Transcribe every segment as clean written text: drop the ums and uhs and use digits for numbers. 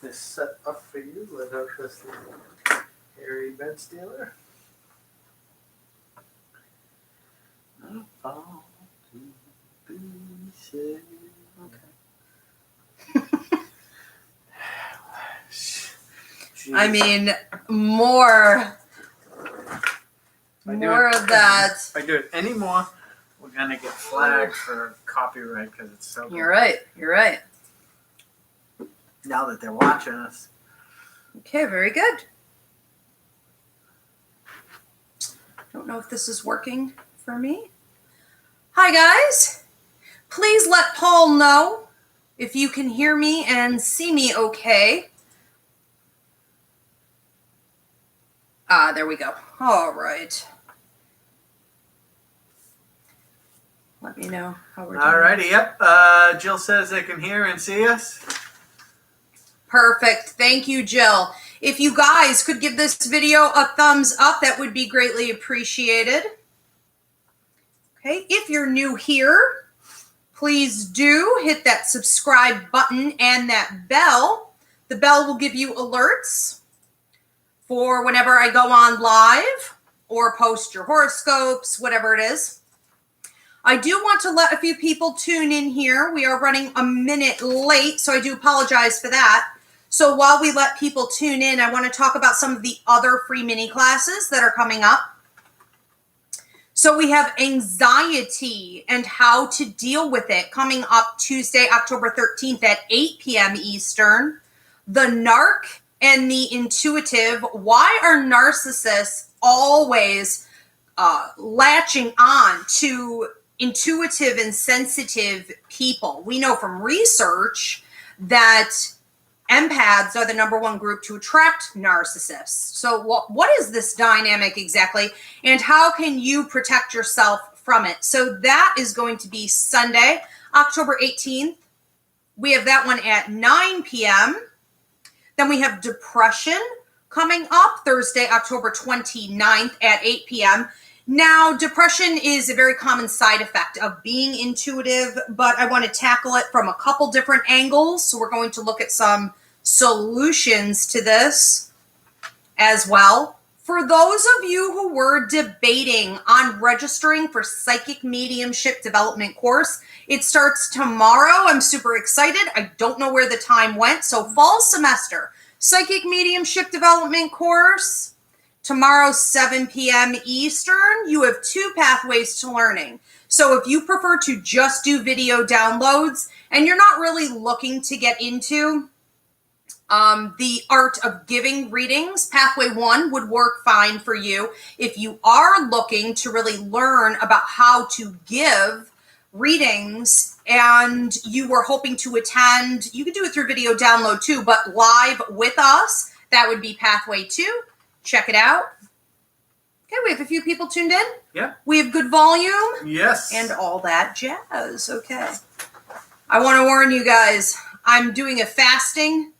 this set up for you without just the hairy bed stealer. Okay. I mean, more of that. If I do it anymore, we're gonna get flagged for copyright because it's so good. You're right. You're right. Now that they're watching us. Okay, very good. Don't know if this is working for me. Hi, guys. Please let Paul know if you can hear me and see me okay. Ah, there we go. All right. Let me know how we're doing. Alrighty, yep. Jill says they can hear and see us. Perfect. Thank you, Jill. If you guys could give this video a thumbs up, that would be greatly appreciated. Okay, if you're new here, please do hit that subscribe button and that bell. The bell will give you alerts for whenever I go on live or post your horoscopes, whatever it is. I do want to let a few people tune in here. We are running a minute late, so I do apologize for that. So while we let people tune in, I want to talk about some of the other free mini classes that are coming up. So we have anxiety and how to deal with it coming up Tuesday, October 13th at 8 p.m. Eastern. The Narc and the Intuitive. Why are narcissists always latching on to intuitive and sensitive people? We know from research that empaths are the #1 group to attract narcissists. So what is this dynamic exactly, and how can you protect yourself from it? So that is going to be Sunday, October 18th. We have that one at 9 p.m. Then we have depression coming up Thursday, October 29th at 8 p.m. Now, depression is a very common side effect of being intuitive, but I want to tackle it from a couple different angles. So we're going to look at some solutions to this as well. For those of you who were debating on registering for Psychic Mediumship Development course, it starts tomorrow. I'm super excited. I don't know where the time went. So fall semester, Psychic Mediumship Development course, tomorrow, 7 p.m. Eastern. You have 2 pathways to learning. So if you prefer to just do video downloads and you're not really looking to get into the art of giving readings, pathway 1 would work fine for you. If you are looking to really learn about how to give readings and you were hoping to attend, you could do it through video download too, but live with us, that would be pathway 2. Check it out. Okay, we have a few people tuned in. Yeah. We have good volume. Yes. And all that jazz. Okay. I want to warn you guys, I'm doing a fasting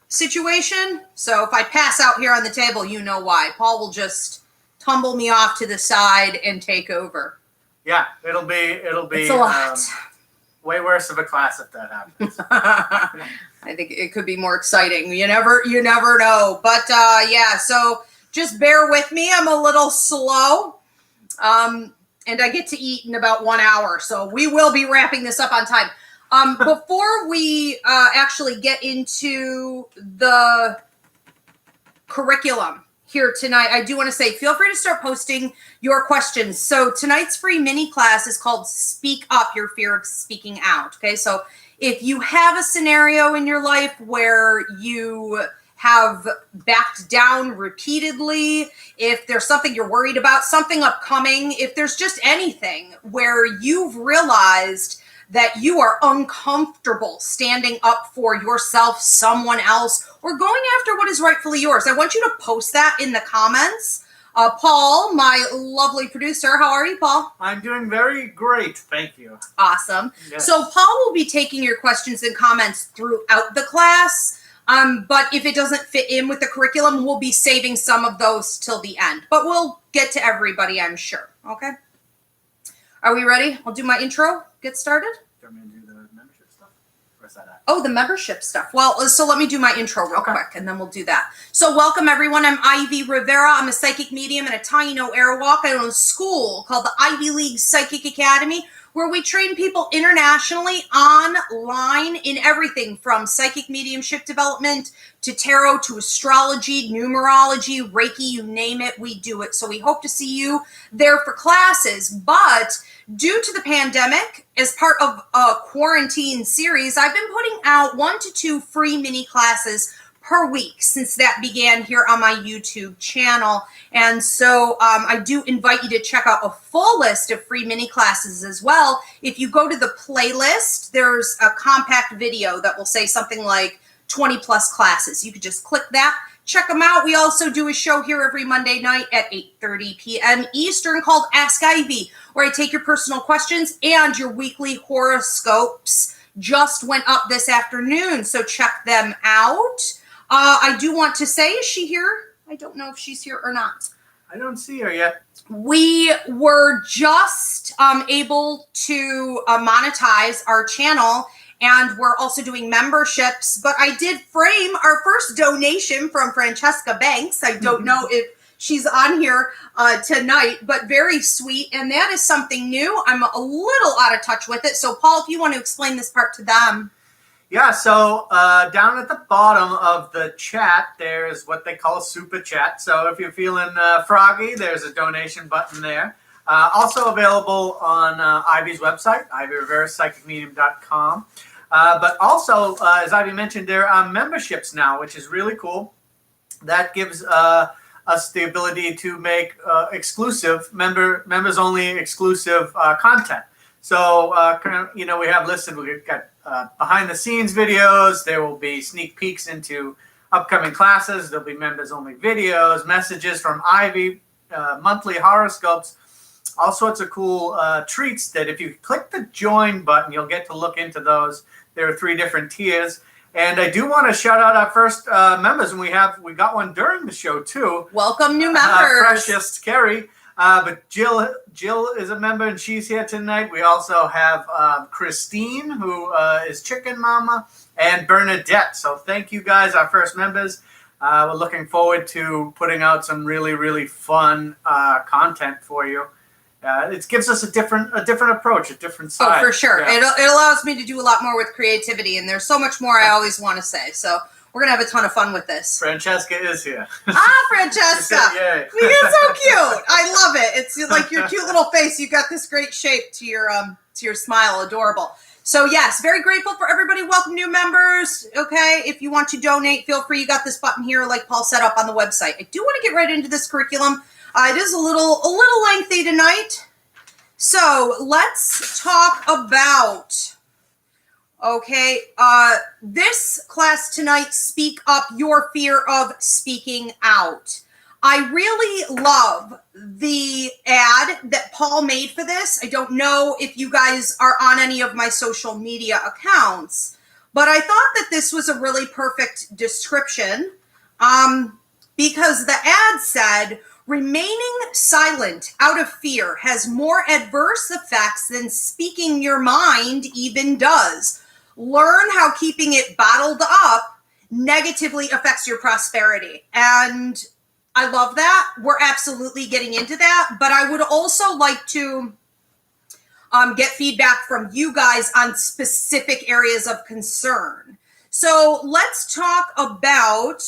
situation. So if I pass out here on the table, you know why. Paul will just tumble me off to the side and take over. Yeah, it'll be It's a lot. Way worse of a class if that happens. I think it could be more exciting. You never know. But yeah, so just bear with me. I'm a little slow. And I get to eat in about 1 hour. So we will be wrapping this up on time. Before we actually get into the curriculum here tonight, I do want to say, feel free to start posting your questions. So tonight's free mini class is called Speak Up, Your Fear of Speaking Out. Okay, so if you have a scenario in your life where you have backed down repeatedly, if there's something you're worried about, something upcoming, if there's just anything where you've realized that you are uncomfortable standing up for yourself, someone else, or going after what is rightfully yours, I want you to post that in the comments. Paul, my lovely producer, how are you, Paul? I'm doing very great, thank you. Awesome. Yes. So Paul will be taking your questions and comments throughout the class, but if it doesn't fit in with the curriculum, we'll be saving some of those till the end. But we'll get to everybody, I'm sure. Okay? Are we ready? I'll do my intro. Get started. Do you want me to do the membership stuff? is that at? Oh, the membership stuff. Well, so let me do my intro real quick, and then we'll do that. So welcome, everyone. I'm Ivy Rivera. I'm a psychic medium and a Taino Airwalk. I own a school called the Ivy League Psychic Academy, where we train people internationally online in everything from psychic mediumship development to tarot to astrology, numerology, Reiki, you name it, we do it. So we hope to see you there for classes. But due to the pandemic, as part of a quarantine series, I've been putting out 1 to 2 free mini classes per week since that began here on my YouTube channel. And so I do invite you to check out a full list of free mini classes as well. If you go to the playlist, there's a compact video that will say something like 20 plus classes. You could just click that, check them out. We also do a show here every Monday night at 8:30 p.m. Eastern called Ask Ivy, where I take your personal questions, and your weekly horoscopes just went up this afternoon, so check them out. I do want to say, is she here? I don't know if she's here or not. I don't see her yet. We were just able to monetize our channel, and we're also doing memberships. But I did frame our first donation from Francesca Banks. I don't know if she's on here tonight, but very sweet. And that is something new. I'm a little out of touch with it. So, Paul, if you want to explain this part to them. Yeah, so down at the bottom of the chat, there's what they call a super chat. So if you're feeling froggy, there's a donation button there. Also available on Ivy's website, ivyriveraPsychicMedium.com. But also, as Ivy mentioned, there are memberships now, which is really cool. That gives us the ability to make exclusive, members-only exclusive content. So, we have listed, we've got behind-the-scenes videos. There will be sneak peeks into upcoming classes. There'll be members-only videos, messages from Ivy, monthly horoscopes, all sorts of cool treats that if you click the join button, you'll get to look into those. There are 3 different tiers. And I do want to shout out our first members, and we got one during the show, too. Welcome, new members. Precious Carrie. But Jill is a member, and she's here tonight. We also have Christine, who is Chicken Mama, and Bernadette. So thank you guys, our first members. We're looking forward to putting out some really, really fun content for you. It gives us a different approach, a different side. Oh, for sure. Yeah. It allows me to do a lot more with creativity, and there's so much more I always want to say. So we're going to have a ton of fun with this. Francesca is here. Francesca. Yay. You're so cute. I love it. It's like your cute little face. You've got this great shape to your smile. Adorable. So yes, very grateful for everybody. Welcome new members. Okay. If you want to donate, feel free. You got this button here, like Paul set up on the website. I do want to get right into this curriculum. It is a little lengthy tonight. So let's talk about, this class tonight, Speak Up, Your Fear of Speaking Out. I really love the ad that Paul made for this. I don't know if you guys are on any of my social media accounts, but I thought that this was a really perfect description because the ad said, remaining silent out of fear has more adverse effects than speaking your mind even does. Learn how keeping it bottled up negatively affects your prosperity. And I love that. We're absolutely getting into that. But I would also like to get feedback from you guys on specific areas of concern. So let's talk about,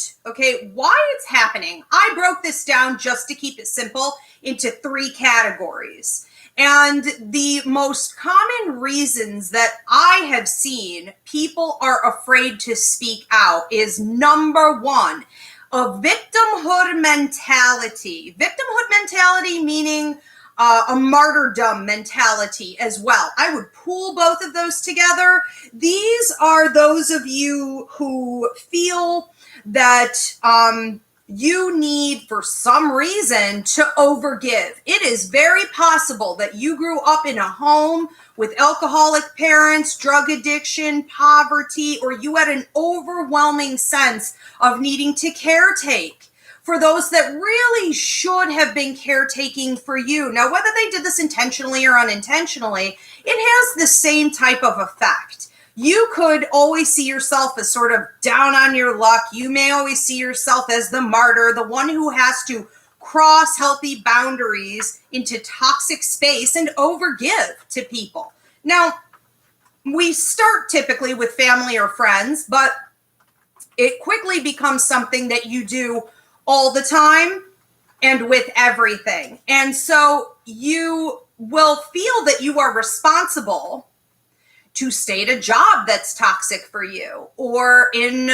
why it's happening. I broke this down just to keep it simple into 3 categories. And the most common reasons that I have seen people are afraid to speak out is, number 1, a victimhood mentality. Victimhood mentality meaning a martyrdom mentality as well. I would pool both of those together. These are those of you who feel that you need, for some reason, to overgive. It is very possible that you grew up in a home with alcoholic parents, drug addiction, poverty, or you had an overwhelming sense of needing to caretake for those that really should have been caretaking for you. Now, whether they did this intentionally or unintentionally, it has the same type of effect. You could always see yourself as sort of down on your luck. You may always see yourself as the martyr, the one who has to cross healthy boundaries into toxic space and overgive to people. Now, we start typically with family or friends, but it quickly becomes something that you do all the time and with everything. And so you will feel that you are responsible to state a job that's toxic for you, or in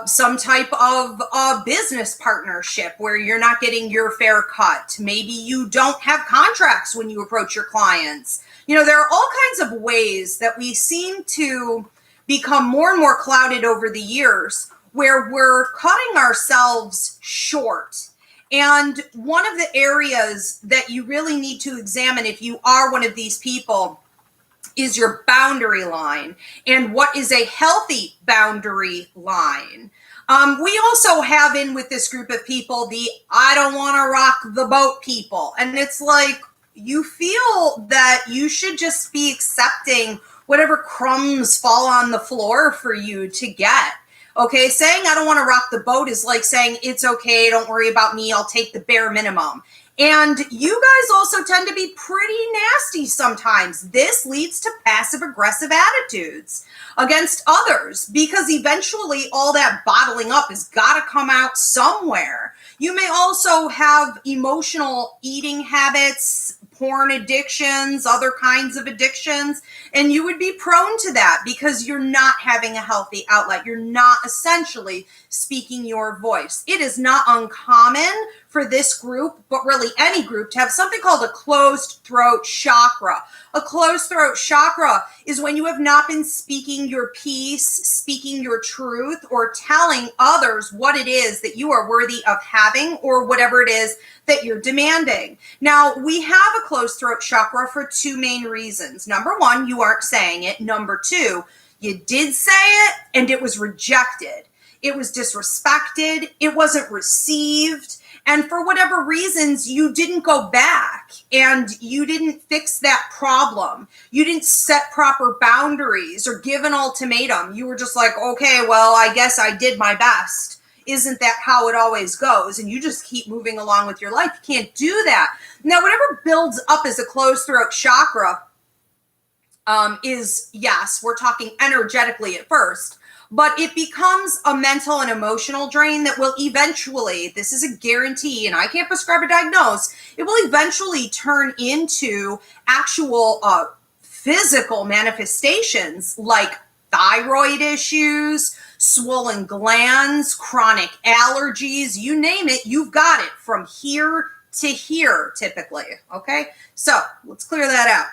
some type of business partnership where you're not getting your fair cut. Maybe you don't have contracts when you approach your clients. You know, there are all kinds of ways that we seem to become more and more clouded over the years where we're cutting ourselves short. And one of the areas that you really need to examine if you are one of these people is your boundary line, and what is a healthy boundary line. We also have in with this group of people the I don't want to rock the boat people. And it's like, you feel that you should just be accepting whatever crumbs fall on the floor for you to get. Okay, saying I don't want to rock the boat is like saying it's okay, don't worry about me, I'll take the bare minimum. And you guys also tend to be pretty nasty sometimes. This leads to passive aggressive attitudes against others because eventually all that bottling up has got to come out somewhere. You may also have emotional eating habits, porn addictions, other kinds of addictions, and you would be prone to that because you're not having a healthy outlet. You're not essentially speaking your voice. It is not uncommon for this group, but really any group, to have something called a closed throat chakra. A closed throat chakra is when you have not been speaking your piece, speaking your truth, or telling others what it is that you are worthy of having or whatever it is that you're demanding. Now, we have a closed throat chakra for two main reasons. Number one, you aren't saying it. Number two, you did say it and it was rejected. It was disrespected. It wasn't received. And for whatever reasons, you didn't go back and you didn't fix that problem. You didn't set proper boundaries or give an ultimatum. You were just like, okay, well, I guess I did my best. Isn't that how it always goes? And you just keep moving along with your life. You can't do that. Now, whatever builds up as a closed throat chakra is, yes, we're talking energetically at first, but it becomes a mental and emotional drain that will eventually, this is a guarantee, and I can't prescribe or diagnose, it will eventually turn into actual physical manifestations like thyroid issues, swollen glands, chronic allergies, you name it, you've got it from here to here typically, okay? So let's clear that out.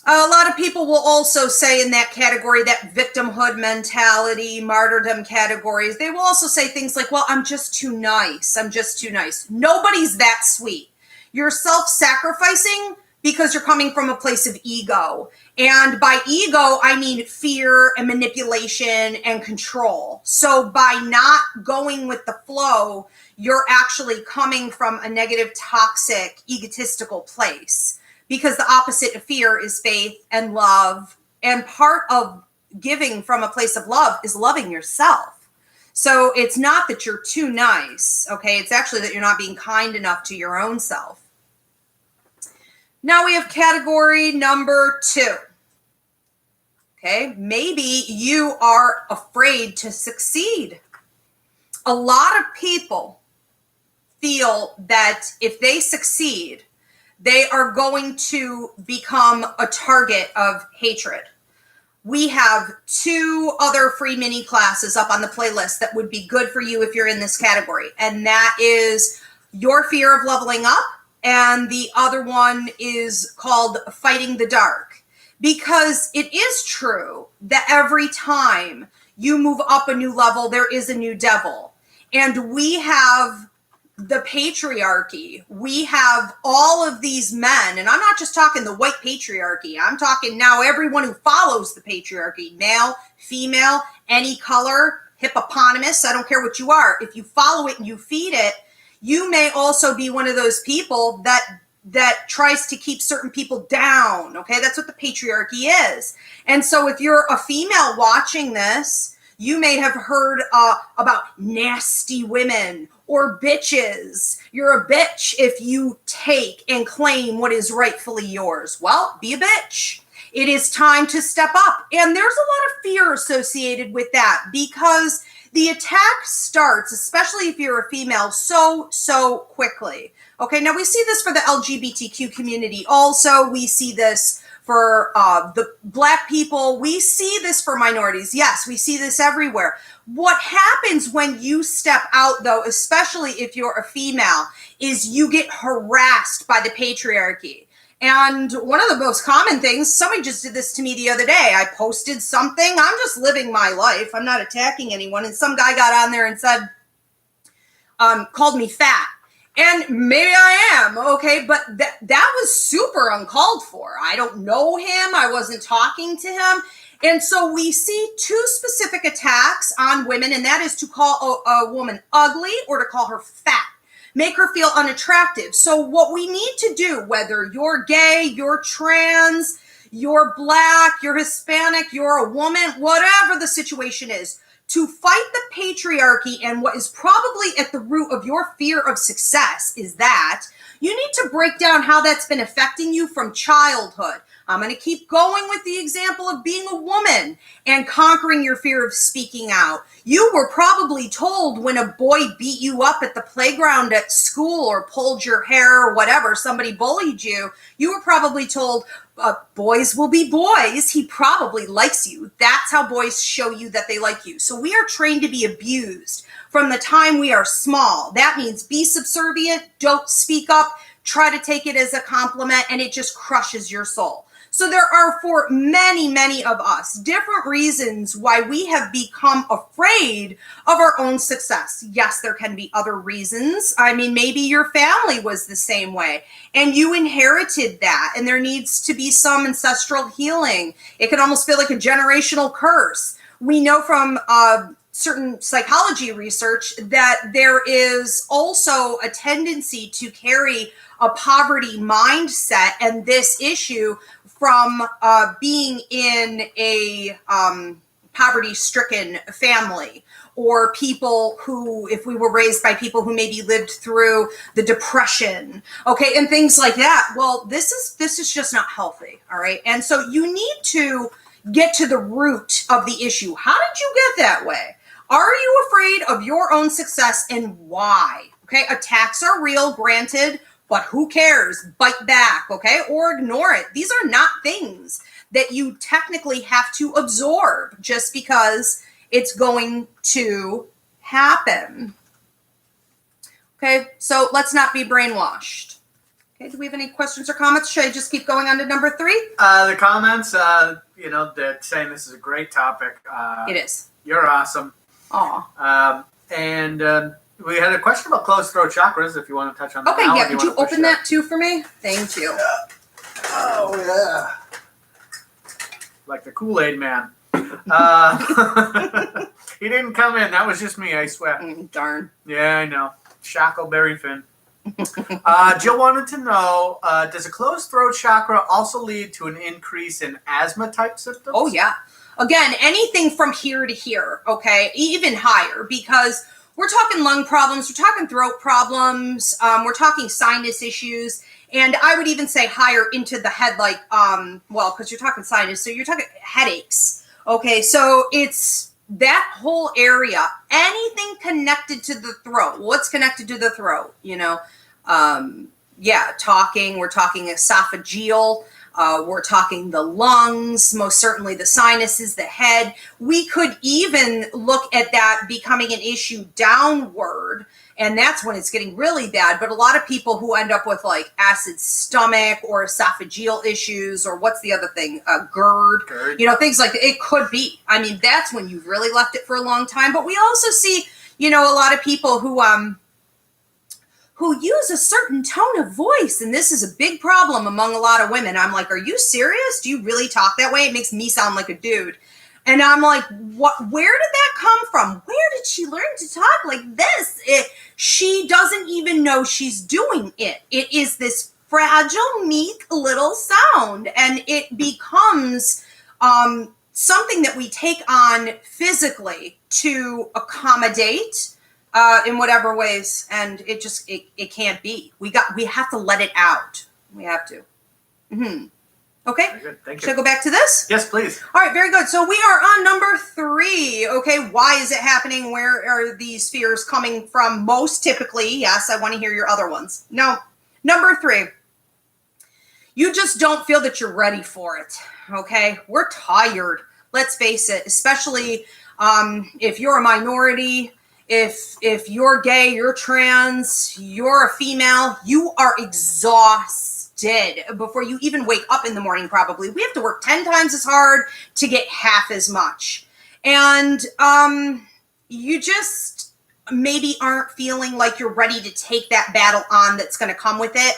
A lot of people will also say in that category, that victimhood mentality, martyrdom categories, they will also say things like, well, I'm just too nice. I'm just too nice. Nobody's that sweet. You're self-sacrificing because you're coming from a place of ego. And by ego, I mean fear and manipulation and control. So by not going with the flow, you're actually coming from a negative, toxic, egotistical place. Because the opposite of fear is faith and love. And part of giving from a place of love is loving yourself. So it's not that you're too nice, okay? It's actually that you're not being kind enough to your own self. Now we have category number 2. Okay, maybe you are afraid to succeed. A lot of people feel that if they succeed, they are going to become a target of hatred. We have 2 other free mini classes up on the playlist that would be good for you if you're in this category. And that is Your Fear of Leveling Up. And the other one is called Fighting the Dark. Because it is true that every time you move up a new level, there is a new devil. And we have the patriarchy. We have all of these men, and I'm not just talking the white patriarchy. I'm talking now everyone who follows the patriarchy, male, female, any color, hippopotamus, I don't care what you are. If you follow it and you feed it, you may also be one of those people that that tries to keep certain people down. Okay, that's what the patriarchy is. And so if you're a female watching this, you may have heard about nasty women or bitches. You're a bitch if you take and claim what is rightfully yours. Well, be a bitch. It is time to step up. And there's a lot of fear associated with that because the attack starts, especially if you're a female, so quickly. Okay, now we see this for the LGBTQ community. Also, we see this for the Black people. We see this for minorities. Yes, we see this everywhere. What happens when you step out, though, especially if you're a female, is you get harassed by the patriarchy. And one of the most common things, somebody just did this to me the other day. I posted something. I'm just living my life. I'm not attacking anyone. And some guy got on there and said, called me fat. And maybe I am, okay, but that was super uncalled for. I don't know him. I wasn't talking to him. And so we see two specific attacks on women, and that is to call a woman ugly or to call her fat. Make her feel unattractive. So what we need to do, whether you're gay, you're trans, you're Black, you're Hispanic, you're a woman, whatever the situation is, to fight the patriarchy and what is probably at the root of your fear of success is that you need to break down how that's been affecting you from childhood. I'm going to keep going with the example of being a woman and conquering your fear of speaking out. You were probably told when a boy beat you up at the playground at school or pulled your hair or whatever, somebody bullied you, you were probably told, boys will be boys. He probably likes you. That's how boys show you that they like you. So we are trained to be abused from the time we are small. That means be subservient, don't speak up, try to take it as a compliment, and it just crushes your soul. So there are, for many, many of us, different reasons why we have become afraid of our own success. Yes, there can be other reasons. I mean, maybe your family was the same way and you inherited that, and there needs to be some ancestral healing. It can almost feel like a generational curse. We know from certain psychology research that there is also a tendency to carry a poverty mindset and this issue from being in a poverty-stricken family, or people who, if we were raised by people who maybe lived through the Depression, okay, and things like that. Well, this is just not healthy, all right? And so you need to get to the root of the issue. How did you get that way? Are you afraid of your own success, and why? Okay, attacks are real, granted, but who cares? Bite back, okay? Or ignore it. These are not things that you technically have to absorb just because it's going to happen. Okay, so let's not be brainwashed. Okay, do we have any questions or comments? Should I just keep going on to number 3? The comments, they're saying this is a great topic. It is. You're awesome. Aw. We had a question about closed throat chakras, if you want to touch on that. Okay, now, yeah, could you open that too for me? Thank you. Oh, yeah. Like the Kool-Aid man. He didn't come in. That was just me, I swear. Darn. Yeah, I know. Shackleberry Finn. Jill wanted to know, does a closed throat chakra also lead to an increase in asthma-type symptoms? Oh, yeah. Again, anything from here to here, okay? Even higher, because we're talking lung problems, we're talking throat problems, we're talking sinus issues, and I would even say higher into the head, like, because you're talking sinus, so you're talking headaches, okay? So it's that whole area, anything connected to the throat. What's connected to the throat, talking, we're talking esophageal, we're talking the lungs, most certainly the sinuses, the head. We could even look at that becoming an issue downward, and that's when it's getting really bad. But a lot of people who end up with like acid stomach or esophageal issues, or what's the other thing, GERD, things like that. It could be. I mean, that's when you've really left it for a long time. But we also see, a lot of people who use a certain tone of voice. And this is a big problem among a lot of women. I'm like, are you serious? Do you really talk that way? It makes me sound like a dude. And I'm like, what? Where did that come from? Where did she learn to talk like this? She doesn't even know she's doing it. It is this fragile, meek little sound, and it becomes something that we take on physically to accommodate in whatever ways, and it can't be. We have to let it out. We have to. Okay. Very good. Thank you. Should I go back to this? Yes, please. All right, very good. So we are on number 3. Okay, why is it happening? Where are these fears coming from most typically? Yes, I want to hear your other ones. No, number 3. You just don't feel that you're ready for it. Okay, we're tired. Let's face it, especially if you're a minority, if you're gay, you're trans, you're a female, you are exhausted before you even wake up in the morning. Probably we have to work 10 times as hard to get half as much, and you just maybe aren't feeling like you're ready to take that battle on that's going to come with it,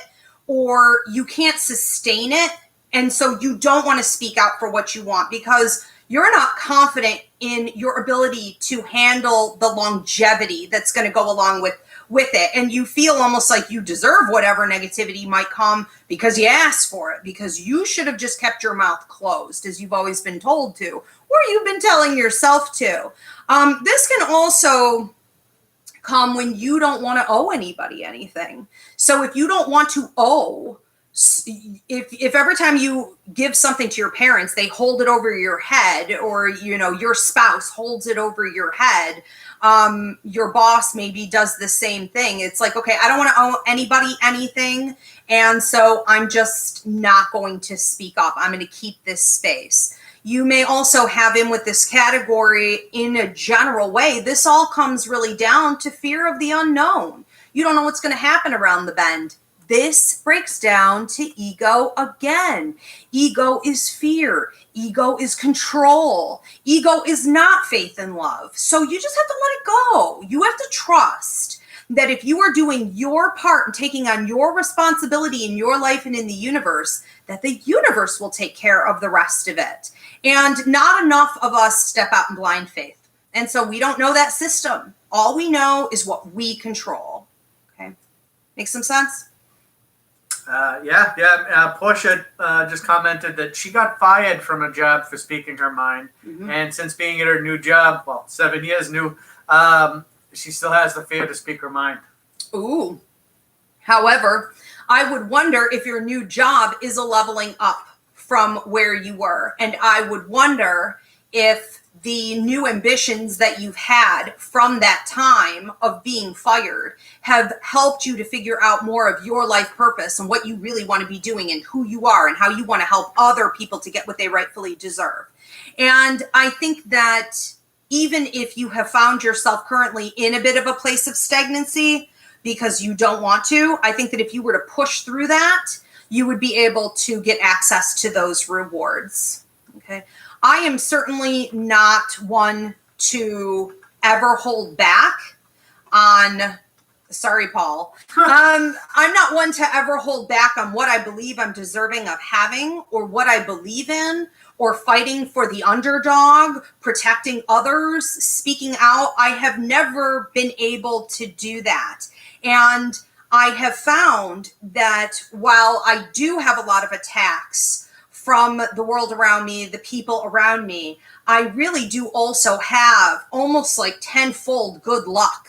or you can't sustain it, and so you don't want to speak out for what you want because you're not confident in your ability to handle the longevity that's going to go along with it. And you feel almost like you deserve whatever negativity might come because you asked for it, because you should have just kept your mouth closed, as you've always been told to, or you've been telling yourself to. This can also come when you don't want to owe anybody anything. So if you don't want to owe, if every time you give something to your parents, they hold it over your head, or, your spouse holds it over your head, your boss maybe does the same thing. It's like, okay, I don't want to owe anybody anything. And so I'm just not going to speak up. I'm going to keep this space. You may also have in with this category in a general way. This all comes really down to fear of the unknown. You don't know what's going to happen around the bend. This breaks down to ego again. Ego is fear. Ego is control. Ego is not faith and love. So you just have to let it go. You have to trust that if you are doing your part and taking on your responsibility in your life and in the universe, that the universe will take care of the rest of it. And not enough of us step out in blind faith. And so we don't know that system. All we know is what we control. Okay. Makes some sense? Portia just commented that she got fired from a job for speaking her mind. And since being at her new job, 7 years new, she still has the fear to speak her mind. Ooh. However, I would wonder if your new job is a leveling up from where you were. And I would wonder if the new ambitions that you've had from that time of being fired have helped you to figure out more of your life purpose and what you really want to be doing and who you are and how you want to help other people to get what they rightfully deserve. And I think that even if you have found yourself currently in a bit of a place of stagnancy because you don't want to, I think that if you were to push through that, you would be able to get access to those rewards. Okay. I am certainly not one to ever hold back on, sorry, Paul. I'm not one to ever hold back on what I believe I'm deserving of having or what I believe in, or fighting for the underdog, protecting others, speaking out. I have never been able to do that. And I have found that while I do have a lot of attacks from the world around me, the people around me, I really do also have almost like tenfold good luck.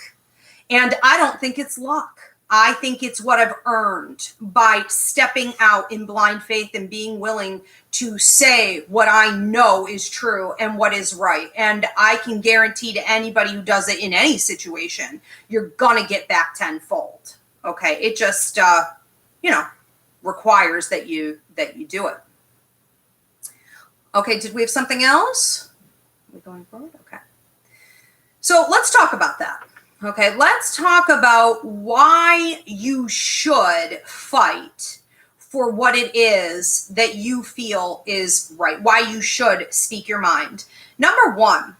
And I don't think it's luck. I think it's what I've earned by stepping out in blind faith and being willing to say what I know is true and what is right. And I can guarantee to anybody who does it in any situation, you're going to get back tenfold. Okay. It just, requires that you do it. Okay, did we have something else? Are we going forward? Okay. So let's talk about that. Okay, let's talk about why you should fight for what it is that you feel is right, why you should speak your mind. Number one,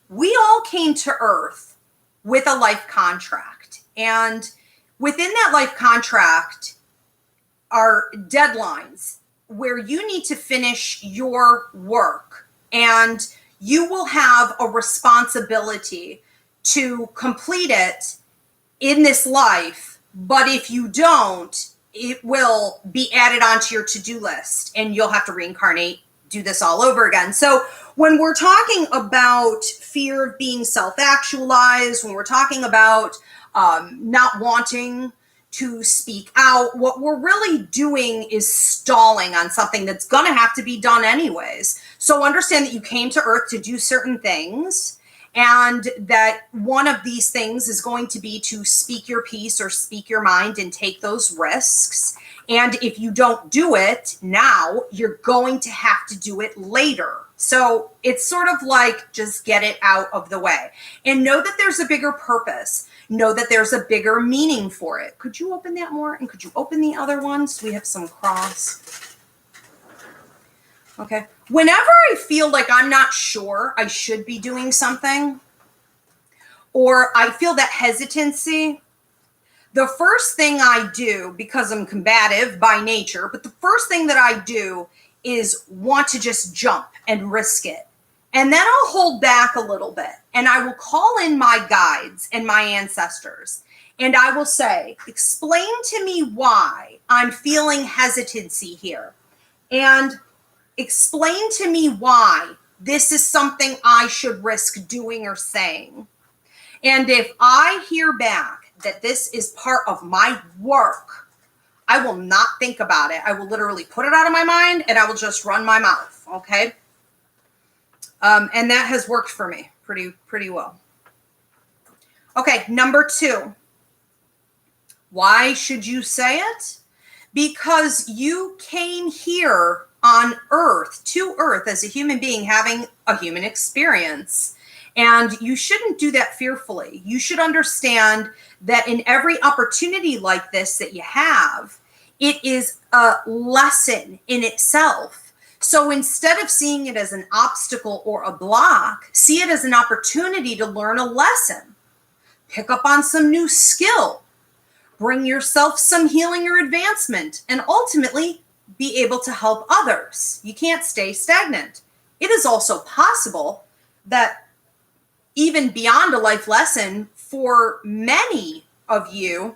we all came to Earth with a life contract. And within that life contract are deadlines where you need to finish your work, and you will have a responsibility to complete it in this life. But if you don't, it will be added onto your to-do list and you'll have to reincarnate, do this all over again. So when we're talking about fear of being self-actualized, when we're talking about not wanting to speak out, what we're really doing is stalling on something that's going to have to be done anyways. So understand that you came to Earth to do certain things, and that one of these things is going to be to speak your piece or speak your mind and take those risks. And if you don't do it now, you're going to have to do it later. So it's sort of like, just get it out of the way and know that there's a bigger purpose. Know that there's a bigger meaning for it. Could you open that more? And could you open the other ones? We have some cross. Okay. Whenever I feel like I'm not sure I should be doing something, or I feel that hesitancy, the first thing I do, because I'm combative by nature, but the first thing that I do is want to just jump and risk it. And then I'll hold back a little bit and I will call in my guides and my ancestors. And I will say, explain to me why I'm feeling hesitancy here. And explain to me why this is something I should risk doing or saying. And if I hear back that this is part of my work, I will not think about it. I will literally put it out of my mind and I will just run my mouth. Okay. And that has worked for me pretty well. Okay. Number 2. Why should you say it? Because you came here on Earth, to Earth, as a human being having a human experience. And you shouldn't do that fearfully. You should understand that in every opportunity like this that you have, it is a lesson in itself. So instead of seeing it as an obstacle or a block, see it as an opportunity to learn a lesson, pick up on some new skill, bring yourself some healing or advancement, and ultimately be able to help others. You can't stay stagnant. It is also possible that even beyond a life lesson, for many of you,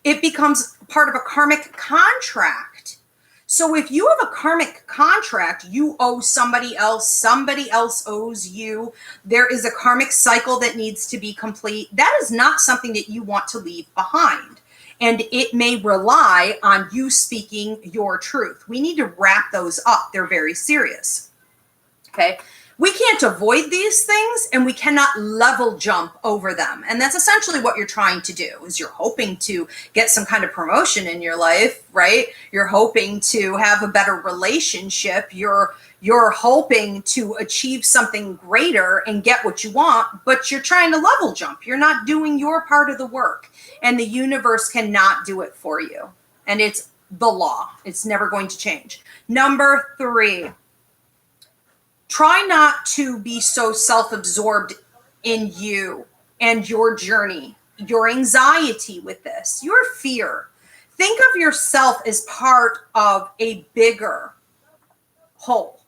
it becomes part of a karmic contract. So if you have a karmic contract, you owe somebody else owes you, there is a karmic cycle that needs to be complete. That is not something that you want to leave behind. And it may rely on you speaking your truth. We need to wrap those up. They're very serious. Okay. We can't avoid these things and we cannot level jump over them. And that's essentially what you're trying to do, is you're hoping to get some kind of promotion in your life, right? You're hoping to have a better relationship. You're hoping to achieve something greater and get what you want, but you're trying to level jump. You're not doing your part of the work, and the universe cannot do it for you. And it's the law. It's never going to change. Number 3. Try not to be so self-absorbed in you and your journey, your anxiety with this, your fear. Think of yourself as part of a bigger whole.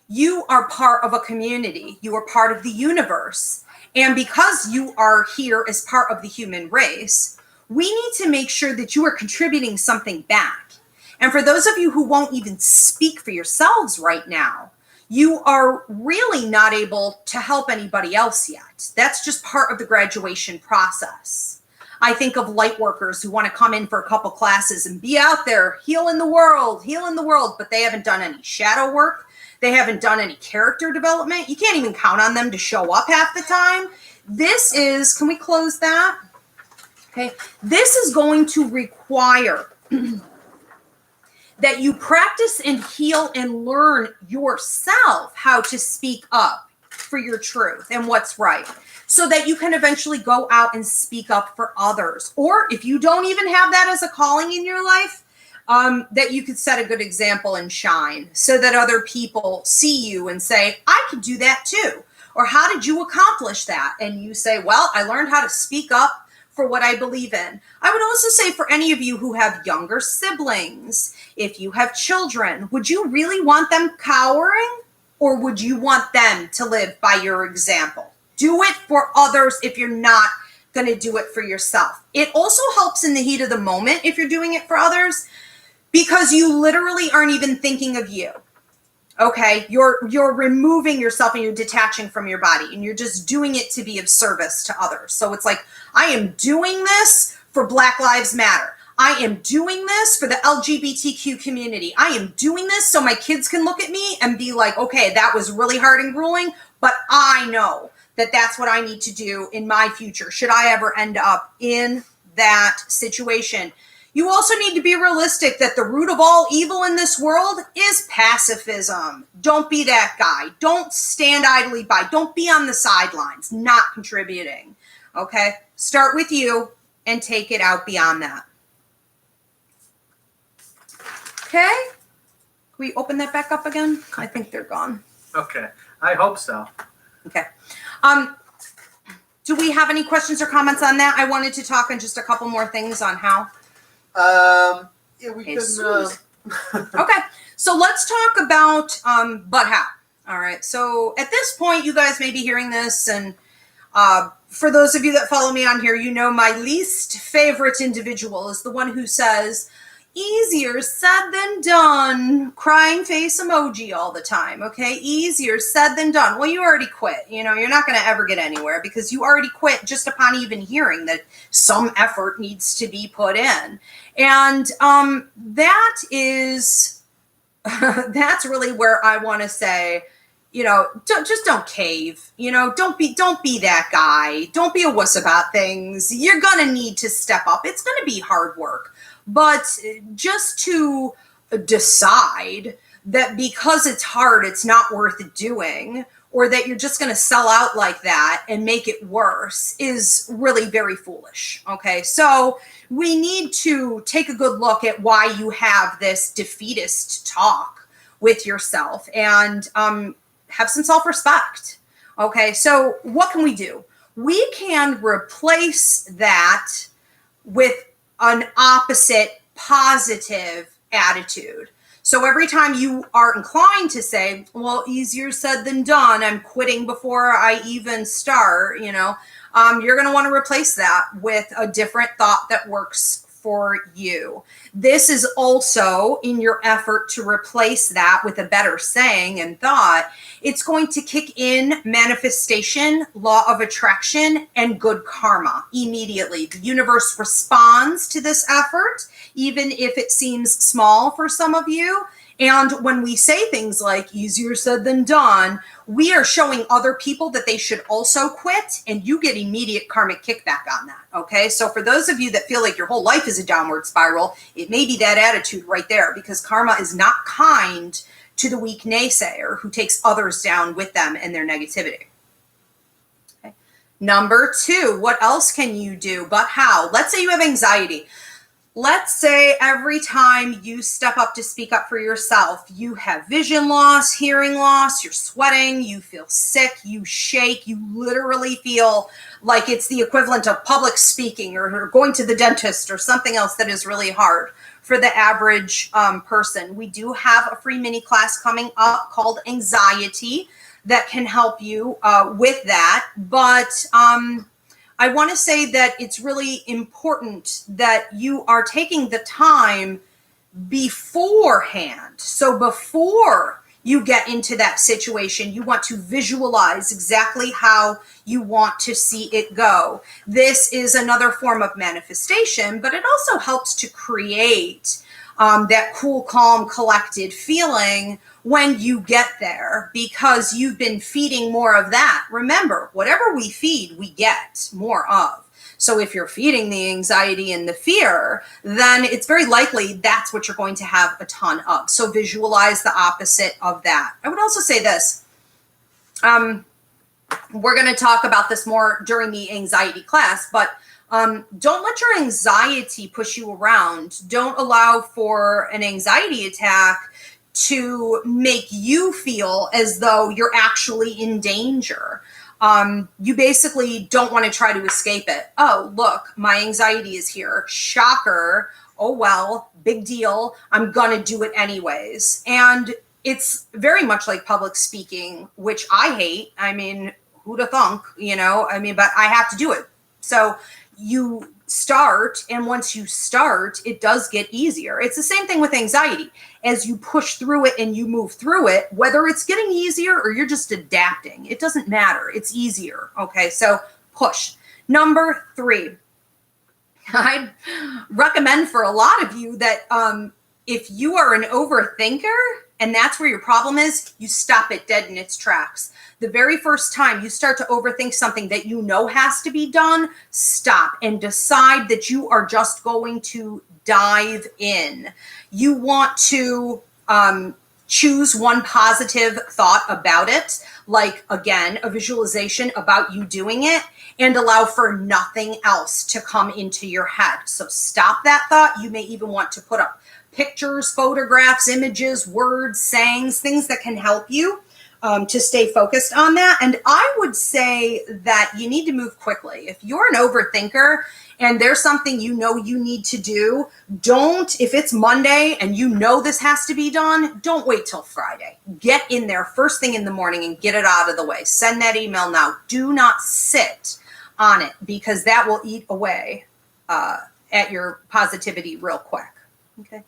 You are part of a community. You are part of the universe. And because you are here as part of the human race, we need to make sure that you are contributing something back. And for those of you who won't even speak for yourselves right now, you are really not able to help anybody else yet. That's just part of the graduation process. I think of light workers who want to come in for a couple classes and be out there healing the world, but they haven't done any shadow work. They haven't done any character development. You can't even count on them to show up half the time. This is, can we close that? Okay. This is going to require that you practice and heal and learn yourself how to speak up for your truth and what's right, so that you can eventually go out and speak up for others. Or if you don't even have that as a calling in your life, that you could set a good example and shine so that other people see you and say, I could do that too. Or how did you accomplish that? And you say, well, I learned how to speak up for what I believe in. I would also say for any of you who have younger siblings, if you have children, would you really want them cowering, or would you want them to live by your example? Do it for others if you're not going to do it for yourself. It also helps in the heat of the moment if you're doing it for others, because you literally aren't even thinking of you. Okay, you're removing yourself and you're detaching from your body, and you're just doing it to be of service to others. So it's like, I am doing this for Black Lives Matter. I am doing this for the LGBTQ community. I am doing this so my kids can look at me and be like, okay, that was really hard and grueling, but I know that that's what I need to do in my future, should I ever end up in that situation. You also need to be realistic that the root of all evil in this world is pacifism. Don't be that guy. Don't stand idly by. Don't be on the sidelines, not contributing. Okay? Start with you and take it out beyond that. Okay? Can we open that back up again? I think they're gone. Okay. I hope so. Okay. Do we have any questions or comments on that? I wanted to talk on just a couple more things on how. Yeah, we can. Okay, so let's talk about but how. All right, so at this point, you guys may be hearing this, and for those of you that follow me on here, you know my least favorite individual is the one who says, easier said than done, crying face emoji all the time, okay? Easier said than done. Well, you already quit. You know, you're not going to ever get anywhere because you already quit just upon even hearing that some effort needs to be put in. And that is, that's really where I want to say, you know, don't cave, you know, don't be that guy. Don't be a wuss about things. You're going to need to step up. It's going to be hard work. But just to decide that because it's hard, it's not worth doing, or that you're just going to sell out like that and make it worse is really very foolish. Okay, so we need to take a good look at why you have this defeatist talk with yourself and have some self-respect. Okay, so what can we do? We can replace that with an opposite positive attitude. So every time you are inclined to say, well, easier said than done, I'm quitting before I even start, you know, you're going to want to replace that with a different thought that works for you. This is also in your effort to replace that with a better saying and thought. It's going to kick in manifestation, law of attraction, and good karma immediately. The universe responds to this effort, even if it seems small for some of you. And when we say things like easier said than done, we are showing other people that they should also quit, and you get immediate karmic kickback on that. Okay, so for those of you that feel like your whole life is a downward spiral, it may be that attitude right there, because karma is not kind to the weak naysayer who takes others down with them and their negativity. Okay. Number 2, what else can you do? But how? Let's say you have anxiety. Let's say every time you step up to speak up for yourself, you have vision loss, hearing loss, you're sweating, you feel sick, you shake, you literally feel like it's the equivalent of public speaking or going to the dentist or something else that is really hard for the average person. We do have a free mini class coming up called Anxiety that can help you with that. But I want to say that it's really important that you are taking the time beforehand. So before you get into that situation, you want to visualize exactly how you want to see it go. This is another form of manifestation, but it also helps to create that cool, calm, collected feeling when you get there, because you've been feeding more of that. Remember, whatever we feed, we get more of. So if you're feeding the anxiety and the fear, then it's very likely that's what you're going to have a ton of. So visualize the opposite of that. I would also say this. We're going to talk about this more during the anxiety class, but don't let your anxiety push you around. Don't allow for an anxiety attack to make you feel as though you're actually in danger. You basically don't want to try to escape it. Oh, look, my anxiety is here. Shocker. Oh, well, big deal. I'm going to do it anyways. And it's very much like public speaking, which I hate. I mean, who'da thunk, you know? I mean, but I have to do it. So you start, and once you start, it does get easier. It's the same thing with anxiety. As you push through it and you move through it, whether it's getting easier or you're just adapting, it doesn't matter. It's easier. Okay, so push. Number 3, I'd recommend for a lot of you that if you are an overthinker and that's where your problem is, you stop it dead in its tracks. The very first time you start to overthink something that you know has to be done, stop and decide that you are just going to dive in. You want to choose one positive thought about it, like, again, a visualization about you doing it, and allow for nothing else to come into your head. So stop that thought. You may even want to put up pictures, photographs, images, words, sayings, things that can help you to stay focused on that. And I would say that you need to move quickly. If you're an overthinker and there's something you know you need to do, if it's Monday and you know this has to be done, don't wait till Friday. Get in there first thing in the morning and get it out of the way. Send that email now. Do not sit on it, because that will eat away at your positivity real quick. Okay.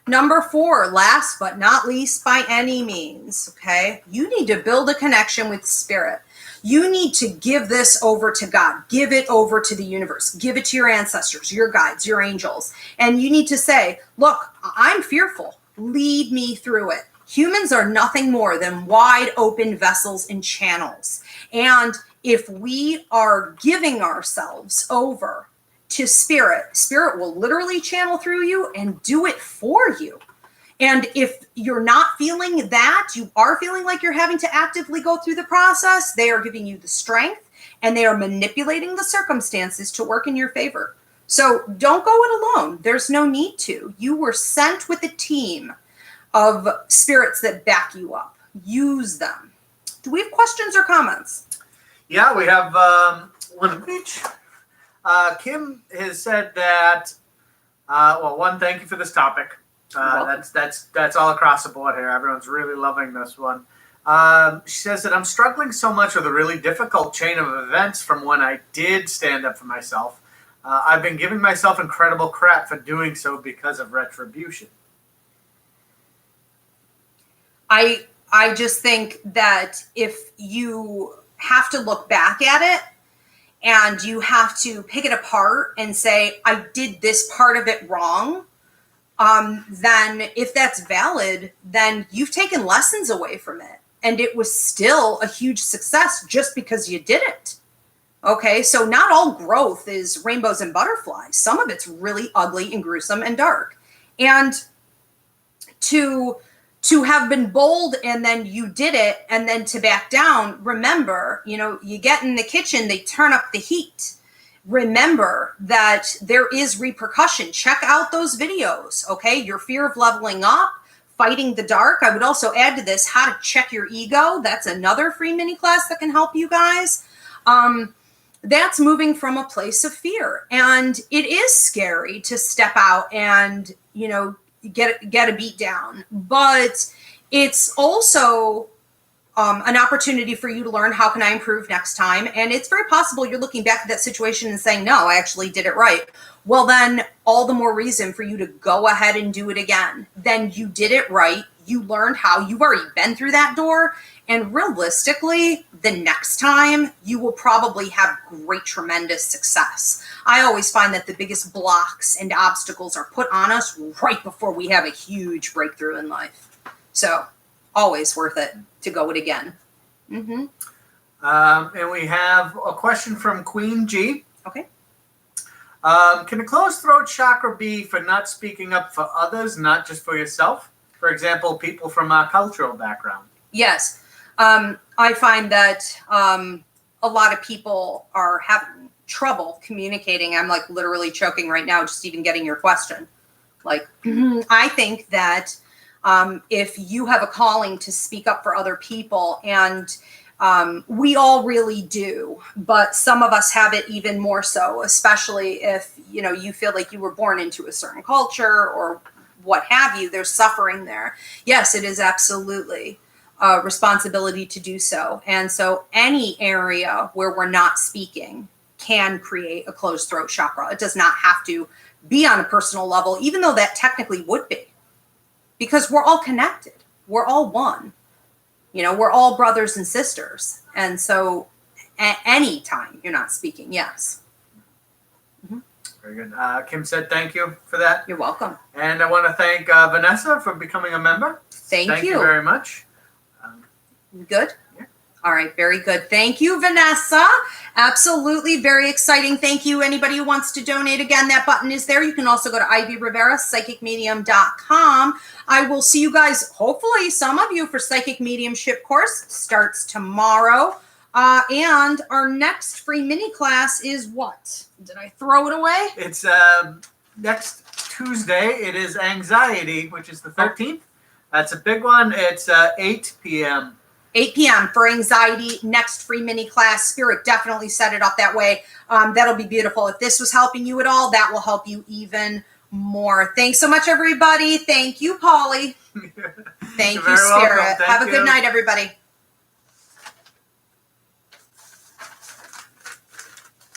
Number 4, last but not least by any means, okay, you need to build a connection with spirit. You need to give this over to God. Give it over to the universe. Give it to your ancestors, your guides, your angels. And you need to say, look, I'm fearful. Lead me through it. Humans are nothing more than wide open vessels and channels. And if we are giving ourselves over to spirit, spirit will literally channel through you and do it for you. And if you're not feeling that, you are feeling like you're having to actively go through the process, they are giving you the strength and they are manipulating the circumstances to work in your favor. So don't go it alone. There's no need to. You were sent with a team of spirits that back you up. Use them. Do we have questions or comments? Yeah, we have one of each. Kim has said that, one, thank you for this topic. That's all across the board here. Everyone's really loving this one. She says that I'm struggling so much with a really difficult chain of events from when I did stand up for myself. I've been giving myself incredible crap for doing so because of retribution. I just think that if you have to look back at it and you have to pick it apart and say, I did this part of it wrong, then if that's valid, then you've taken lessons away from it. And it was still a huge success just because you did it. Okay, so not all growth is rainbows and butterflies. Some of it's really ugly and gruesome and dark. And to have been bold and then you did it and then to back down, remember, you get in the kitchen, they turn up the heat. Remember that there is repercussion. Check out those videos, okay? Your fear of leveling up, fighting the dark. I would also add to this, how to check your ego. That's another free mini class that can help you guys. That's moving from a place of fear. And it is scary to step out and, get a beat down, but it's also an opportunity for you to learn, how can I improve next time? And it's very possible you're looking back at that situation and saying, no, I actually did it right. Well, then all the more reason for you to go ahead and do it again. Then you did it right. You learned how. You've already been through that door. And realistically, the next time you will probably have great, tremendous success. I always find that the biggest blocks and obstacles are put on us right before we have a huge breakthrough in life. So always worth it to go it again. Mm-hmm. And we have a question from Queen G. Okay. Can a closed throat chakra be for not speaking up for others, not just for yourself? For example, people from our cultural background. Yes. I find that a lot of people are having trouble communicating. I'm like literally choking right now, just even getting your question. I think that if you have a calling to speak up for other people, and we all really do, but some of us have it even more so, especially if, you feel like you were born into a certain culture or what have you, there's suffering there. Yes, it is absolutely responsibility to do so. And so any area where we're not speaking can create a closed throat chakra. It does not have to be on a personal level, even though that technically would be, because we're all connected. We're all one. You know, we're all brothers and sisters. And so at any time you're not speaking, yes. Very good. Kim said thank you for that. You're welcome. And I want to thank Vanessa for becoming a member. Thank you very much. Good? Yeah. All right, very good. Thank you, Vanessa. Absolutely, very exciting. Thank you. Anybody who wants to donate, again, that button is there. You can also go to Ivy Rivera, psychicmedium.com. I will see you guys, hopefully some of you, for Psychic Mediumship course. Starts tomorrow. And our next free mini class is what? Did I throw it away? It's next Tuesday. It is Anxiety, which is the 13th. That's a big one. It's 8 p.m. 8 p.m. for Anxiety, next free mini class. Spirit definitely set it up that way. That'll be beautiful. If this was helping you at all, that will help you even more. Thanks so much, everybody. Thank you, Polly. Thank you, Spirit. Thank Have a you. good night, everybody.